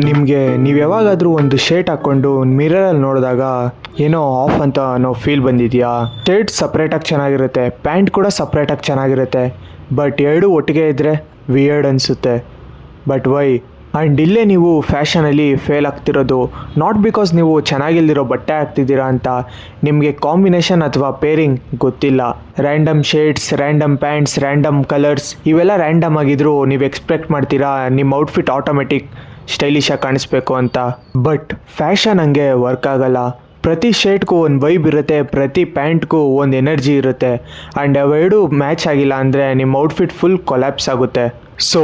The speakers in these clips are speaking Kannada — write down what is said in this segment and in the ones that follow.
ನಿಮಗೆ ನೀವು ಯಾವಾಗಾದರೂ ಒಂದು ಶರ್ಟ್ ಹಾಕ್ಕೊಂಡು ಮಿರರಲ್ಲಿ ನೋಡಿದಾಗ ಏನೋ ಆಫ್ ಅಂತ ಅನ್ನೋ ಫೀಲ್ ಬಂದಿದೆಯಾ? ಶರ್ಟ್ ಸಪ್ರೇಟಾಗಿ ಚೆನ್ನಾಗಿರುತ್ತೆ, ಪ್ಯಾಂಟ್ ಕೂಡ ಸಪ್ರೇಟಾಗಿ ಚೆನ್ನಾಗಿರುತ್ತೆ, ಬಟ್ ಎರಡೂ ಒಟ್ಟಿಗೆ ಇದ್ದರೆ ವಿಯರ್ಡ್ ಅನಿಸುತ್ತೆ. But why? ಆ್ಯಂಡ್ ಇಲ್ಲೇ ನೀವು ಫ್ಯಾಷನಲ್ಲಿ ಫೇಲ್ ಆಗ್ತಿರೋದು ನಾಟ್ ಬಿಕಾಸ್ ನೀವು ಚೆನ್ನಾಗಿಲ್ದಿರೋ ಬಟ್ಟೆ ಹಾಕ್ತಿದ್ದೀರಾ ಅಂತ, ನಿಮಗೆ ಕಾಂಬಿನೇಷನ್ ಅಥವಾ ಪೇರಿಂಗ್ ಗೊತ್ತಿಲ್ಲ. Random shades, random pants, random colours ಇವೆಲ್ಲ ರ್ಯಾಂಡಮ್ ಆಗಿದ್ರು ನೀವು ಎಕ್ಸ್ಪೆಕ್ಟ್ ಮಾಡ್ತೀರಾ ನಿಮ್ಮ ಔಟ್ಫಿಟ್ ಆಟೋಮೆಟಿಕ್ ಸ್ಟೈಲಿಶಾಗಿ ಕಾಣಿಸ್ಬೇಕು ಅಂತ. ಬಟ್ ಫ್ಯಾಷನ್ ಹಂಗೆ ವರ್ಕ್ ಆಗಲ್ಲ. ಪ್ರತಿ ಶರ್ಟ್ಗೂ ಒಂದು ವೈಬ್ ಇರುತ್ತೆ, ಪ್ರತಿ ಪ್ಯಾಂಟ್ಗೂ ಒಂದು ಎನರ್ಜಿ ಇರುತ್ತೆ. ಆ್ಯಂಡ್ ಅವೆರಡೂ ಮ್ಯಾಚ್ ಆಗಿಲ್ಲ ಅಂದರೆ ನಿಮ್ಮ ಔಟ್ಫಿಟ್ ಫುಲ್ ಕೊಲ್ಯಾಪ್ಸ್ ಆಗುತ್ತೆ. So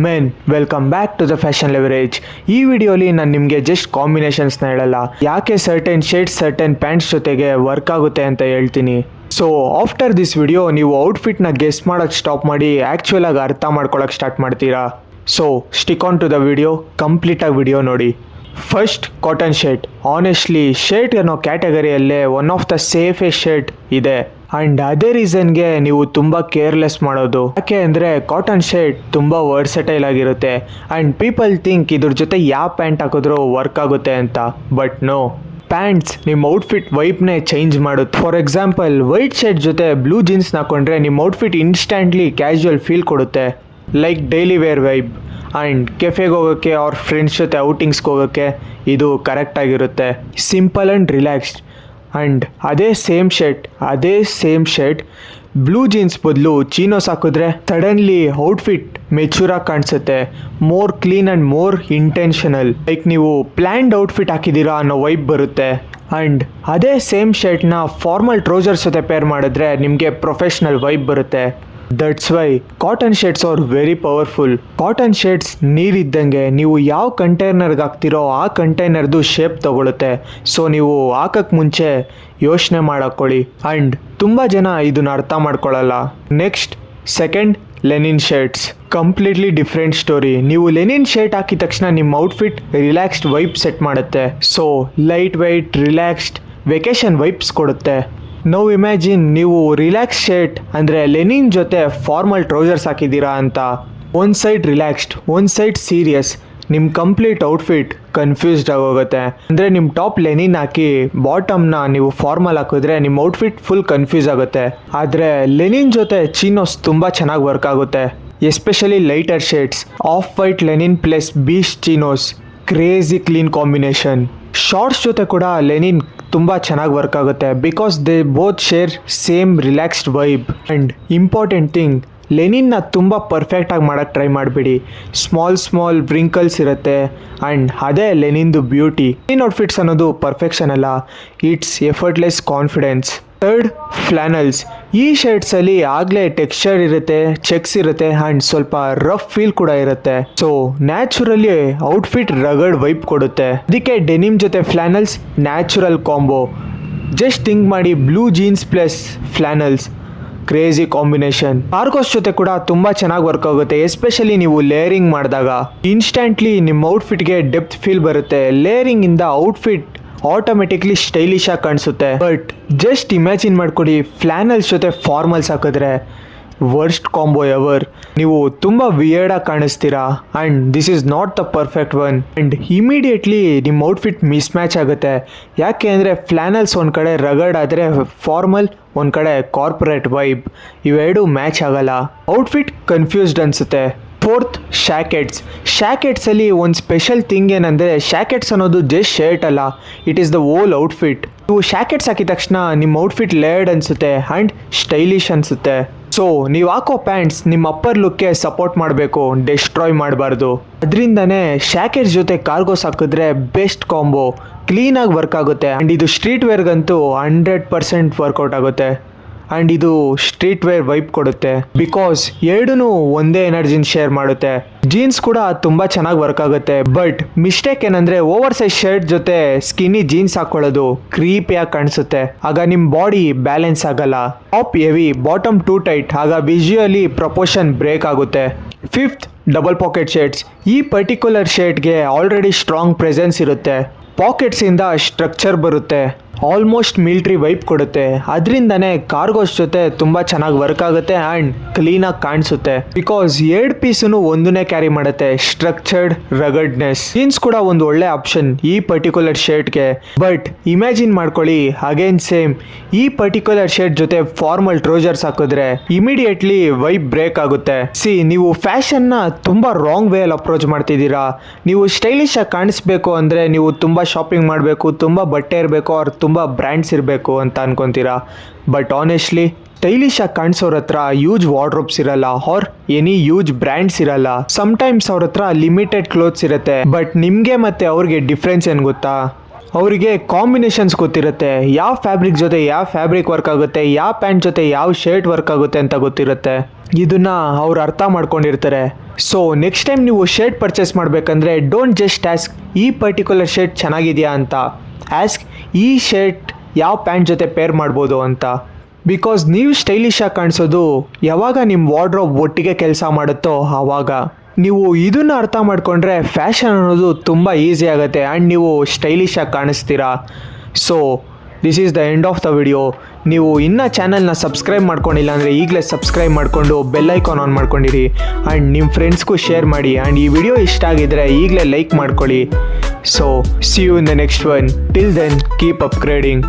men, welcome back to the fashion leverage. ಈ ವಿಡಿಯೋಲಿ ನಾನು ನಿಮಗೆ ಜಸ್ಟ್ ಕಾಂಬಿನೇಷನ್ಸ್ನ ಹೇಳಲ್ಲ, ಯಾಕೆ ಸರ್ಟೆನ್ ಶೇಡ್ಸ್ ಸರ್ಟೆನ್ ಪ್ಯಾಂಟ್ಸ್ ಜೊತೆಗೆ ವರ್ಕ್ ಆಗುತ್ತೆ ಅಂತ ಹೇಳ್ತೀನಿ. ಸೊ ಆಫ್ಟರ್ ದಿಸ್ ವಿಡಿಯೋ ನೀವು ಔಟ್ಫಿಟ್ನ ಗೆಸ್ ಮಾಡೋಕ್ಕೆ ಸ್ಟಾಪ್ ಮಾಡಿ ಆ್ಯಕ್ಚುಯಲ್ ಆಗಿ ಅರ್ಥ ಮಾಡ್ಕೊಳ್ಳೋಕೆ ಸ್ಟಾರ್ಟ್ ಮಾಡ್ತೀರಾ. So stick on to the video, ಕಂಪ್ಲೀಟಾಗಿ ವಿಡಿಯೋ ನೋಡಿ. First, cotton shirt. Honestly shirt ಅನ್ನೋ ಕ್ಯಾಟಗರಿಯಲ್ಲೇ one of the safest shirt ಇದೆ. ಆ್ಯಂಡ್ ಅದೇ ರೀಸನ್ಗೆ ನೀವು ತುಂಬ ಕೇರ್ಲೆಸ್ ಮಾಡೋದು. ಯಾಕೆ ಅಂದರೆ ಕಾಟನ್ ಶರ್ಟ್ ತುಂಬ ವರ್ಸಟೈಲ್ ಆಗಿರುತ್ತೆ. ಆ್ಯಂಡ್ ಪೀಪಲ್ ಥಿಂಕ್ ಇದ್ರ ಜೊತೆ ಯಾವ ಪ್ಯಾಂಟ್ ಹಾಕಿದ್ರೂ ವರ್ಕ್ ಆಗುತ್ತೆ ಅಂತ. ಬಟ್ ನೋ, ಪ್ಯಾಂಟ್ಸ್ ನಿಮ್ಮ ಔಟ್ಫಿಟ್ ವೈಬ್ನೇ ಚೇಂಜ್ ಮಾಡುತ್ತೆ. ಫಾರ್ ಎಕ್ಸಾಂಪಲ್, ವೈಟ್ ಶರ್ಟ್ ಜೊತೆ ಬ್ಲೂ ಜೀನ್ಸ್ನ ಹಾಕೊಂಡ್ರೆ ನಿಮ್ಮ ಔಟ್ಫಿಟ್ ಇನ್ಸ್ಟ್ಯಾಂಟ್ಲಿ ಕ್ಯಾಶುವಲ್ ಫೀಲ್ ಕೊಡುತ್ತೆ, like daily wear vibe. And ಕೆಫೆಗೆ ಹೋಗೋಕ್ಕೆ ಅವ್ರ ಫ್ರೆಂಡ್ಸ್ ಜೊತೆ ಔಟಿಂಗ್ಸ್ಗೆ ಹೋಗೋಕ್ಕೆ ಇದು ಕರೆಕ್ಟಾಗಿರುತ್ತೆ, ಸಿಂಪಲ್ ಆ್ಯಂಡ್ ರಿಲ್ಯಾಕ್ಸ್ಡ್. ಆ್ಯಂಡ್ ಅದೇ ಸೇಮ್ ಶರ್ಟ್ ಬ್ಲೂ ಜೀನ್ಸ್ ಬದಲು ಚೀನೋಸ್ ಹಾಕಿದ್ರೆ ಸಡನ್ಲಿ ಔಟ್ಫಿಟ್ ಮೆಚೂರಾಗಿ ಕಾಣಿಸುತ್ತೆ, more clean and more intentional, like ನೀವು ಪ್ಲ್ಯಾನ್ಡ್ ಔಟ್ಫಿಟ್ ಹಾಕಿದ್ದೀರಾ ಅನ್ನೋ ವೈಬ್ ಬರುತ್ತೆ. ಆ್ಯಂಡ್ ಅದೇ ಸೇಮ್ ಶರ್ಟ್ನ ಫಾರ್ಮಲ್ ಟ್ರೌಸರ್ಸ್ ಜೊತೆ ಪೇರ್ ಮಾಡಿದ್ರೆ ನಿಮಗೆ ಪ್ರೊಫೆಷ್ನಲ್ ವೈಬ್ ಬರುತ್ತೆ. That's why cotton shirts are very powerful. Cotton shirts ನೀರಿದ್ದಂಗೆ, ನೀವು ಯಾವ ಕಂಟೈನರ್ಗೆ ಹಾಕ್ತಿರೋ ಆ ಕಂಟೈನರ್ದು ಶೇಪ್ ತಗೊಳುತ್ತೆ. ಸೊ ನೀವು ಹಾಕಕ್ಕೆ ಮುಂಚೆ ಯೋಚನೆ ಮಾಡಕೊಳ್ಳಿ. ಆ್ಯಂಡ್ ತುಂಬ ಜನ ಇದನ್ನ ಅರ್ಥ ಮಾಡ್ಕೊಳ್ಳಲ್ಲ. Next, second, linen shirts. Completely different story. ನೀವು ಲೆನಿನ್ ಶರ್ಟ್ ಹಾಕಿದ ತಕ್ಷಣ ನಿಮ್ಮ ಔಟ್ಫಿಟ್ ರಿಲ್ಯಾಕ್ಸ್ಡ್ ವೈಬ್ ಸೆಟ್ ಮಾಡುತ್ತೆ. So light white, relaxed, vacation vibes ಕೊಡುತ್ತೆ. ನಾವು ಇಮ್ಯಾಜಿನ್ ನೀವು ರಿಲ್ಯಾಕ್ಸ್ ಶರ್ಟ್ ಅಂದರೆ ಲೆನಿನ್ ಜೊತೆ ಫಾರ್ಮಲ್ ಟ್ರೌಸರ್ಸ್ ಹಾಕಿದ್ದೀರಾ ಅಂತ. ಒಂದು ಸೈಡ್ ರಿಲ್ಯಾಕ್ಸ್ಡ್, ಒಂದು ಸೈಡ್ ಸೀರಿಯಸ್, ನಿಮ್ಮ ಕಂಪ್ಲೀಟ್ ಔಟ್ಫಿಟ್ ಕನ್ಫ್ಯೂಸ್ಡ್ ಆಗೋಗುತ್ತೆ. ಅಂದರೆ ನಿಮ್ಮ ಟಾಪ್ ಲೆನಿನ್ ಹಾಕಿ ಬಾಟಮ್ನ ನೀವು ಫಾರ್ಮಲ್ ಹಾಕಿದ್ರೆ ನಿಮ್ಮ ಔಟ್ಫಿಟ್ ಫುಲ್ ಕನ್ಫ್ಯೂಸ್ ಆಗುತ್ತೆ. ಆದರೆ ಲೆನಿನ್ ಜೊತೆ ಚೀನೋಸ್ ತುಂಬ ಚೆನ್ನಾಗಿ ವರ್ಕ್ ಆಗುತ್ತೆ, especially lighter shades. Off white linen plus beach chinos, crazy clean combination. Shorts ಜೊತೆ ಕೂಡ ಲೆನಿನ್ ತುಂಬ ಚೆನ್ನಾಗಿ ವರ್ಕ್ ಆಗುತ್ತೆ because they both share same relaxed vibe. And important thing, ಲೆನಿನ್ನ ತುಂಬ ಪರ್ಫೆಕ್ಟಾಗಿ ಮಾಡೋಕ್ಕೆ ಟ್ರೈ ಮಾಡಬೇಡಿ. ಸ್ಮಾಲ್ ವ್ರಿಂಕಲ್ಸ್ ಇರುತ್ತೆ. ಆ್ಯಂಡ್ ಅದೇ ಲೆನಿನ್ದು ಬ್ಯೂಟಿ. ಲೆನಿನ್ ಔಟ್ಫಿಟ್ಸ್ ಅನ್ನೋದು ಪರ್ಫೆಕ್ಷನ್ ಅಲ್ಲ, ಇಟ್ಸ್ ಎಫರ್ಟ್ಲೆಸ್ ಕಾನ್ಫಿಡೆನ್ಸ್. ಥರ್ಡ್, ಫ್ಲಾನಲ್ಸ್. ಈ ಶರ್ಟ್ಸಲ್ಲಿ ಆಗಲೇ ಟೆಕ್ಸ್ಚರ್ ಇರುತ್ತೆ, ಚೆಕ್ಸ್ ಇರುತ್ತೆ, ಆ್ಯಂಡ್ ಸ್ವಲ್ಪ ರಫ್ ಫೀಲ್ ಕೂಡ ಇರುತ್ತೆ. So naturally outfit rugged vibe ಕೊಡುತ್ತೆ. ಅದಕ್ಕೆ ಡೆನಿಮ್ ಜೊತೆ flannels natural combo. Just think ಮಾಡಿ, blue jeans plus flannels, crazy combination. Cargos ಜೊತೆ ಕೂಡ ತುಂಬ ಚೆನ್ನಾಗಿ ವರ್ಕ್ ಆಗುತ್ತೆ, ಎಸ್ಪೆಷಲಿ ನೀವು ಲೇಯರಿಂಗ್ ಮಾಡಿದಾಗ. ಇನ್ಸ್ಟೆಂಟ್ಲಿ ನಿಮ್ಮ ಔಟ್ಫಿಟ್ಗೆ ಡೆಪ್ತ್ ಫೀಲ್ ಬರುತ್ತೆ. ಲೇಯರಿಂಗಿಂದ ಔಟ್ಫಿಟ್ ಆಟೋಮೆಟಿಕ್ಲಿ ಸ್ಟೈಲಿಶ್ ಆಗಿ ಕಾಣಿಸುತ್ತೆ. ಬಟ್ ಜಸ್ಟ್ ಇಮ್ಯಾಜಿನ್ ಮಾಡ್ಕೊಡಿ, ಫ್ಲಾನಲ್ಸ್ ಜೊತೆ ಫಾರ್ಮಲ್ಸ್ ಹಾಕಿದ್ರೆ ವರ್ಸ್ಟ್ ಕಾಂಬೋ ಎವರ್. ನೀವು ತುಂಬ ವಿಯರ್ಡಾಗಿ ಕಾಣಿಸ್ತೀರಾ. And this is not the perfect one. And immediately ನಿಮ್ಮ ಔಟ್ಫಿಟ್ ಮಿಸ್ ಮ್ಯಾಚ್ ಆಗುತ್ತೆ. ಯಾಕೆ ಅಂದರೆ ಫ್ಲಾನಲ್ಸ್ ಒಂದು ಕಡೆ ರಗಡ್ ಆದರೆ ಫಾರ್ಮಲ್ ಒಂದು ಕಡೆ ಕಾರ್ಪೊರೇಟ್ ವೈಬ್, ಇವೆರಡೂ ಮ್ಯಾಚ್ ಆಗಲ್ಲ. ಔಟ್ಫಿಟ್ ಕನ್ಫ್ಯೂಸ್ಡ್ ಅನಿಸುತ್ತೆ. ಫೋರ್ತ್, ಶಾಕೆಟ್ಸಲ್ಲಿ ಒಂದು ಸ್ಪೆಷಲ್ ಥಿಂಗ್ ಏನಂದರೆ, ಶಾಕೆಟ್ಸ್ ಅನ್ನೋದು ಜಸ್ಟ್ ಶರ್ಟ್ ಅಲ್ಲ, it is the whole outfit. ನೀವು ಶಾಕೆಟ್ಸ್ ಹಾಕಿದ ತಕ್ಷಣ ನಿಮ್ಮ ಔಟ್ಫಿಟ್ ಲೇಯರ್ಡ್ ಅನಿಸುತ್ತೆ ಆ್ಯಂಡ್ ಸ್ಟೈಲಿಶ್ ಅನಿಸುತ್ತೆ. ಸೊ ನೀವು ಹಾಕೋ ಪ್ಯಾಂಟ್ಸ್ ನಿಮ್ಮ ಅಪ್ಪರ್ ಲುಕ್ಗೆ ಸಪೋರ್ಟ್ ಮಾಡಬೇಕು, ಡೆಸ್ಟ್ರಾಯ್ ಮಾಡಬಾರ್ದು. ಅದರಿಂದನೇ ಶಾಕೆಟ್ಸ್ ಜೊತೆ ಕಾರ್ಗೋಸ್ ಹಾಕಿದ್ರೆ ಬೆಸ್ಟ್ ಕಾಂಬೋ, ಕ್ಲೀನಾಗಿ ವರ್ಕ್ ಆಗುತ್ತೆ. ಆ್ಯಂಡ್ ಇದು ಸ್ಟ್ರೀಟ್ ವೇರ್ಗಂತೂ 100% ವರ್ಕೌಟ್ ಆಗುತ್ತೆ. ಆ್ಯಂಡ್ ಇದು ಸ್ಟ್ರೀಟ್ ವೇರ್ ವೈಬ್ ಕೊಡುತ್ತೆ ಬಿಕಾಸ್ ಎರಡೂ ಒಂದೇ ಎನರ್ಜಿನ ಶೇರ್ ಮಾಡುತ್ತೆ. ಜೀನ್ಸ್ ಕೂಡ ತುಂಬ ಚೆನ್ನಾಗಿ ವರ್ಕ್ ಆಗುತ್ತೆ. ಬಟ್ ಮಿಸ್ಟೇಕ್ ಏನಂದರೆ, ಓವರ್ ಸೈಜ್ ಶರ್ಟ್ ಜೊತೆ ಸ್ಕಿನ್ನಿ ಜೀನ್ಸ್ ಹಾಕೊಳ್ಳೋದು ಕ್ರೀಪಿಯಾಗಿ ಕಾಣಿಸುತ್ತೆ. ಆಗ ನಿಮ್ಮ ಬಾಡಿ ಬ್ಯಾಲೆನ್ಸ್ ಆಗಲ್ಲ. Top heavy, bottom too tight, ಆಗ ವಿಜುವಲಿ ಪ್ರಪೋರ್ಷನ್ ಬ್ರೇಕ್ ಆಗುತ್ತೆ. Fifth, double pocket shirts. ಈ ಪರ್ಟಿಕ್ಯುಲರ್ ಶರ್ಟ್ಗೆ ಆಲ್ರೆಡಿ ಸ್ಟ್ರಾಂಗ್ ಪ್ರೆಸೆನ್ಸ್ ಇರುತ್ತೆ. ಪಾಕೆಟ್ಸಿಂದ ಸ್ಟ್ರಕ್ಚರ್ ಬರುತ್ತೆ. ಆಲ್ಮೋಸ್ಟ್ ಮಿಲ್ಟ್ರಿ ವೈಪ್ ಕೊಡುತ್ತೆ. ಅದರಿಂದನೇ ಕಾರ್ಗೋಸ್ ಜೊತೆ ತುಂಬ ಚೆನ್ನಾಗಿ ವರ್ಕ್ ಆಗುತ್ತೆ ಆ್ಯಂಡ್ ಕ್ಲೀನಾಗಿ ಕಾಣಿಸುತ್ತೆ. ಬಿಕಾಸ್ 2 ಪೀಸನ್ನು ಒಂದನ್ನೇ ಕ್ಯಾರಿ ಮಾಡುತ್ತೆ. ಸ್ಟ್ರಕ್ಚರ್ಡ್ ರಗಡ್ನೆಸ್ ಜೀನ್ಸ್ ಕೂಡ ಒಂದು ಒಳ್ಳೆ ಆಪ್ಷನ್ ಈ ಪರ್ಟಿಕ್ಯುಲರ್ ಶರ್ಟ್ಗೆ. ಬಟ್ ಇಮ್ಯಾಜಿನ್ ಮಾಡ್ಕೊಳ್ಳಿ, ಅಗೇನ್ ಸೇಮ್ ಈ ಪರ್ಟಿಕ್ಯುಲರ್ ಶರ್ಟ್ ಜೊತೆ ಫಾರ್ಮಲ್ ಟ್ರೌಸರ್ಸ್ ಹಾಕಿದ್ರೆ ಇಮಿಡಿಯೇಟ್ಲಿ ವೈಬ್ ಬ್ರೇಕ್ ಆಗುತ್ತೆ. ನೀವು ಫ್ಯಾಷನ್ ನ ತುಂಬಾ ರಾಂಗ್ ವೇ ಅಲ್ಲಿ ಅಪ್ರೋಚ್ ಮಾಡ್ತಿದ್ದೀರಾ. ನೀವು ಸ್ಟೈಲಿಶ್ ಆಗಿ ಕಾಣಿಸ್ಬೇಕು ಅಂದ್ರೆ ನೀವು ತುಂಬಾ ಶಾಪಿಂಗ್ ಮಾಡಬೇಕು, ತುಂಬಾ ಬಟ್ಟೆ ಇರಬೇಕು, ಅವ್ರ ತುಂಬಾ ಬ್ರ್ಯಾಂಡ್ಸ್ ಇರಬೇಕು ಅಂತ ಅನ್ಕೊಂತೀರಾ. ಬಟ್ ಆನೆಸ್ಟ್ಲಿ ಸ್ಟೈಲಿಶ್ ಆಗಿ ಕಾಣಿಸೋರ ಹತ್ರ ಯೂಜ್ ವಾರ್ಡ್ರೋಬ್ಸ್ ಇರಲ್ಲ ಆರ್ ಎನಿ ಯೂಜ್ ಬ್ರ್ಯಾಂಡ್ಸ್ ಇರಲ್ಲ. ಸಮ್ಟೈಮ್ಸ್ ಅವ್ರ ಹತ್ರ ಲಿಮಿಟೆಡ್ ಕ್ಲೋತ್ಸ್ ಇರುತ್ತೆ. ಬಟ್ ನಿಮಗೆ ಮತ್ತೆ ಅವ್ರಿಗೆ ಡಿಫ್ರೆನ್ಸ್ ಏನು ಗೊತ್ತಾ? ಅವರಿಗೆ ಕಾಂಬಿನೇಷನ್ಸ್ ಗೊತ್ತಿರುತ್ತೆ. ಯಾವ ಫ್ಯಾಬ್ರಿಕ್ ಜೊತೆ ಯಾವ ಫ್ಯಾಬ್ರಿಕ್ ವರ್ಕ್ ಆಗುತ್ತೆ, ಯಾವ ಪ್ಯಾಂಟ್ ಜೊತೆ ಯಾವ ಶರ್ಟ್ ವರ್ಕ್ ಆಗುತ್ತೆ ಅಂತ ಗೊತ್ತಿರುತ್ತೆ. ಇದನ್ನ ಅವ್ರು ಅರ್ಥ ಮಾಡ್ಕೊಂಡಿರ್ತಾರೆ. ಸೊ ನೆಕ್ಸ್ಟ್ ಟೈಮ್ ನೀವು ಶರ್ಟ್ ಪರ್ಚೇಸ್ ಮಾಡಬೇಕಂದ್ರೆ ಡೋಂಟ್ ಜಸ್ಟ್ ಆಸ್ಕ್ ಈ ಪರ್ಟಿಕ್ಯುಲರ್ ಶರ್ಟ್ ಚೆನ್ನಾಗಿದೆಯಾ ಅಂತ, ಆಸ್ಕ್ ಈ ಶರ್ಟ್ ಯಾವ ಪ್ಯಾಂಟ್ ಜೊತೆ ಪೇರ್ ಮಾಡ್ಬೋದು ಅಂತ. ಬಿಕಾಸ್ ನೀವು ಸ್ಟೈಲಿಶ್ ಆಗಿ ಕಾಣಿಸೋದು ಯಾವಾಗ ನಿಮ್ಮ ವಾರ್ಡ್ರೋಬ್ ಒಟ್ಟಿಗೆ ಕೆಲಸ ಮಾಡುತ್ತೋ ಆವಾಗ. ನೀವು ಇದನ್ನು ಅರ್ಥ ಮಾಡಿಕೊಂಡ್ರೆ ಫ್ಯಾಷನ್ ಅನ್ನೋದು ತುಂಬ ಈಸಿ ಆಗುತ್ತೆ ಆ್ಯಂಡ್ ನೀವು ಸ್ಟೈಲಿಶ್ ಆಗಿ ಕಾಣಿಸ್ತೀರಾ. So this is the end of the video. ನೀವು ಇನ್ನೂ ಚಾನಲ್ನ ಸಬ್ಸ್ಕ್ರೈಬ್ ಮಾಡ್ಕೊಂಡಿಲ್ಲ ಅಂದರೆ ಈಗಲೇ ಸಬ್ಸ್ಕ್ರೈಬ್ ಮಾಡಿಕೊಂಡು ಬೆಲ್ ಐಕಾನ್ ಆನ್ ಮಾಡ್ಕೊಂಡಿರಿ ಆ್ಯಂಡ್ ನಿಮ್ಮ ಫ್ರೆಂಡ್ಸ್ಗೂ ಶೇರ್ ಮಾಡಿ. ಆ್ಯಂಡ್ ಈ ವಿಡಿಯೋ ಇಷ್ಟ ಆಗಿದ್ರೆ ಈಗಲೇ ಲೈಕ್ ಮಾಡ್ಕೊಳ್ಳಿ. So see you in the next one. Till then keep upgrading.